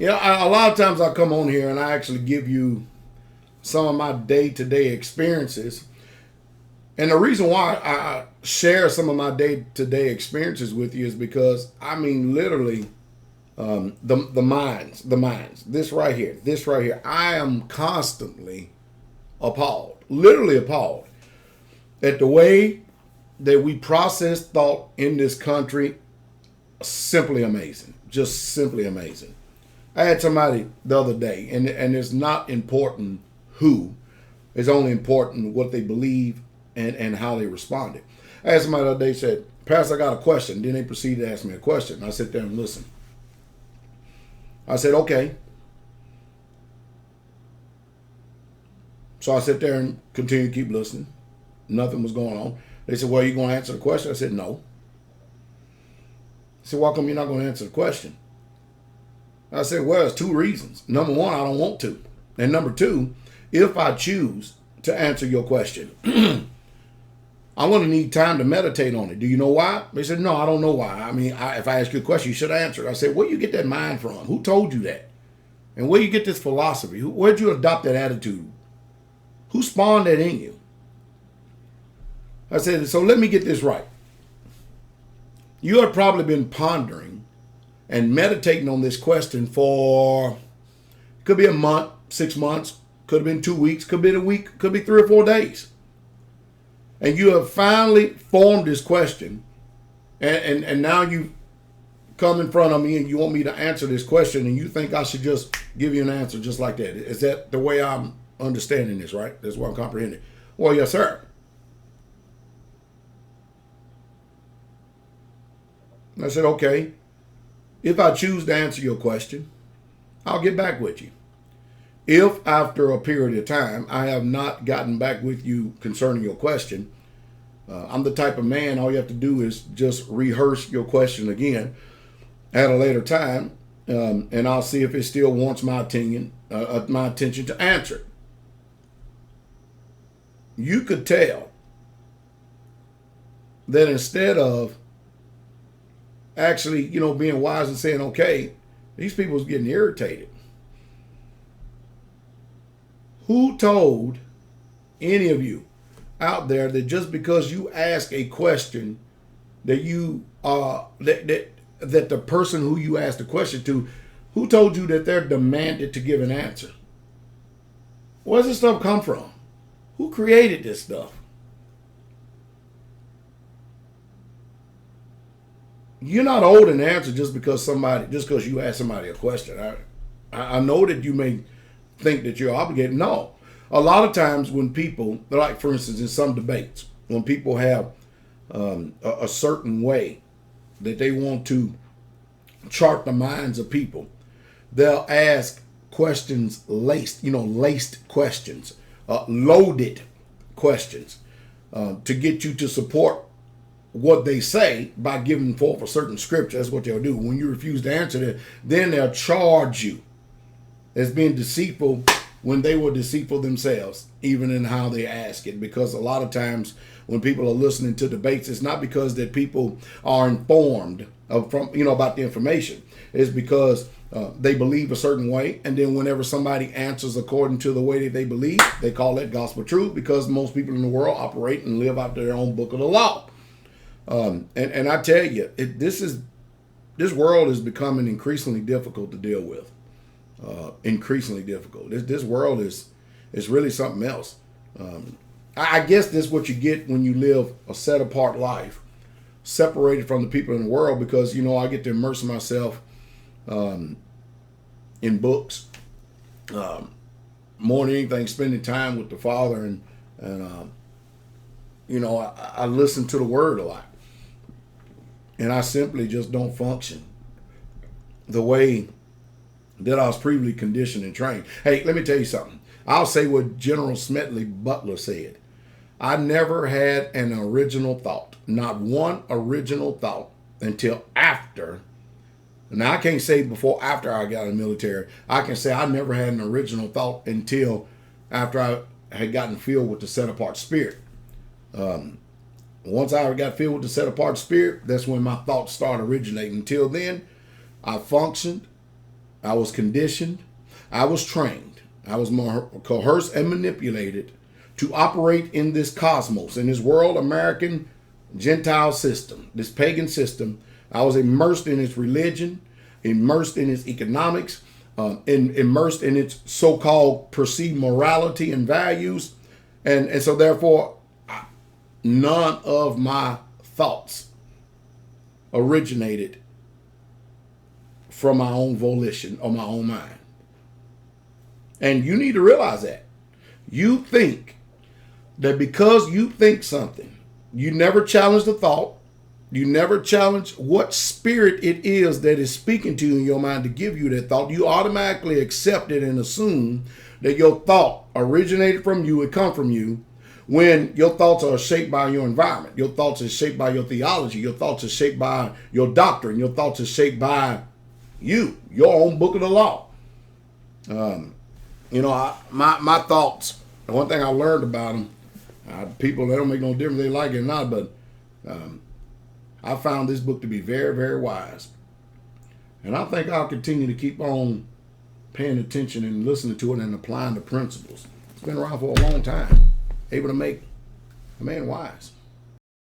A lot of times I come on here and I actually give you some of my day-to-day experiences. And the reason why I share some of my day-to-day experiences with you is because, I mean, literally, the minds, this right here, I am constantly appalled, literally appalled at the way that we process thought in this country. Simply amazing, just simply amazing. I had somebody the other day, and it's not important who, it's only important what they believe and how they responded. I had somebody the other day said, Pastor, I got a question. Then they proceeded to ask me a question. I sit there and listen. I said, okay. So I sit there and continue to keep listening. Nothing was going on. They said, well, are you going to answer the question? I said, no. I said, why come you're not going to answer the question? I said, well, there's two reasons. Number one, I don't want to. And number two, if I choose to answer your question, I'm going to need time to meditate on it. Do you know why? They said, no, I don't know why. I mean, if I ask you a question, you should answer it. I said, where do you get that mind from? Who told you that? And where do you get this philosophy? Where'd you adopt that attitude? Who spawned that in you? I said, so let me get this right. You have probably been pondering and meditating on this question for, could be a month, 6 months, could have been 2 weeks, could be a week, could be 3 or 4 days. And you have finally formed this question, and now you come in front of me and you want me to answer this question, and you think I should just give you an answer just like that. Is that the way I'm understanding this, right? That's what I'm comprehending. Well, yes, sir. I said, okay, if I choose to answer your question, I'll get back with you. If after a period of time I have not gotten back with you concerning your question, I'm the type of man, all you have to do is just rehearse your question again at a later time, and I'll see if it still wants my attention to answer it. You could tell that instead of actually, being wise and saying, okay, these people's getting irritated. Who told any of you out there that just because you ask a question that you that the person who you asked the question to, who told you that they're demanded to give an answer? Where does this stuff come from? Who created this stuff? You're not owed an answer just because you ask somebody a question. I know that you may think that you're obligated. No. A lot of times when people, like for instance in some debates, when people have a certain way that they want to chart the minds of people, they'll ask questions laced questions, loaded questions, to get you to support what they say by giving forth a certain scripture. That's what they'll do. When you refuse to answer that, then they'll charge you as being deceitful when they were deceitful themselves, even in how they ask it. Because a lot of times when people are listening to debates, it's not because that people are informed about the information. It's because they believe a certain way, and then whenever somebody answers according to the way that they believe, they call that gospel truth, because most people in the world operate and live out their own book of the law. And I tell you, this world is becoming increasingly difficult to deal with. Increasingly difficult. This world is really something else. I guess this is what you get when you live a set apart life, separated from the people in the world, because I get to immerse myself in books, more than anything, spending time with the Father, and I listen to the Word a lot. And I simply just don't function the way that I was previously conditioned and trained. Hey, let me tell you something. I'll say what General Smedley Butler said. I never had an original thought, not one original thought, until after. Now, I can't say after I got in the military. I can say I never had an original thought until after I had gotten filled with the set apart spirit. Once I got filled with the set apart spirit, that's when my thoughts started originating. Until then, I functioned I was conditioned. I was trained. I was more coerced and manipulated to operate in this cosmos, in this world, American Gentile system, this pagan system. I was immersed in its religion, immersed in its economics, immersed in its so-called perceived morality and values. And so therefore, none of my thoughts originated from my own volition or my own mind. And you need to realize that. You think that because you think something, you never challenge the thought, you never challenge what spirit it is that is speaking to you in your mind to give you that thought. You automatically accept it and assume that your thought originated from you, it come from you, when your thoughts are shaped by your environment. Your thoughts are shaped by your theology. Your thoughts are shaped by your doctrine. Your thoughts are shaped by you, your own book of the law. My thoughts, the one thing I learned about them, people, they don't make no difference, they like it or not, but I found this book to be very, very wise. And I think I'll continue to keep on paying attention and listening to it and applying the principles. It's been around for a long time, able to make a man wise.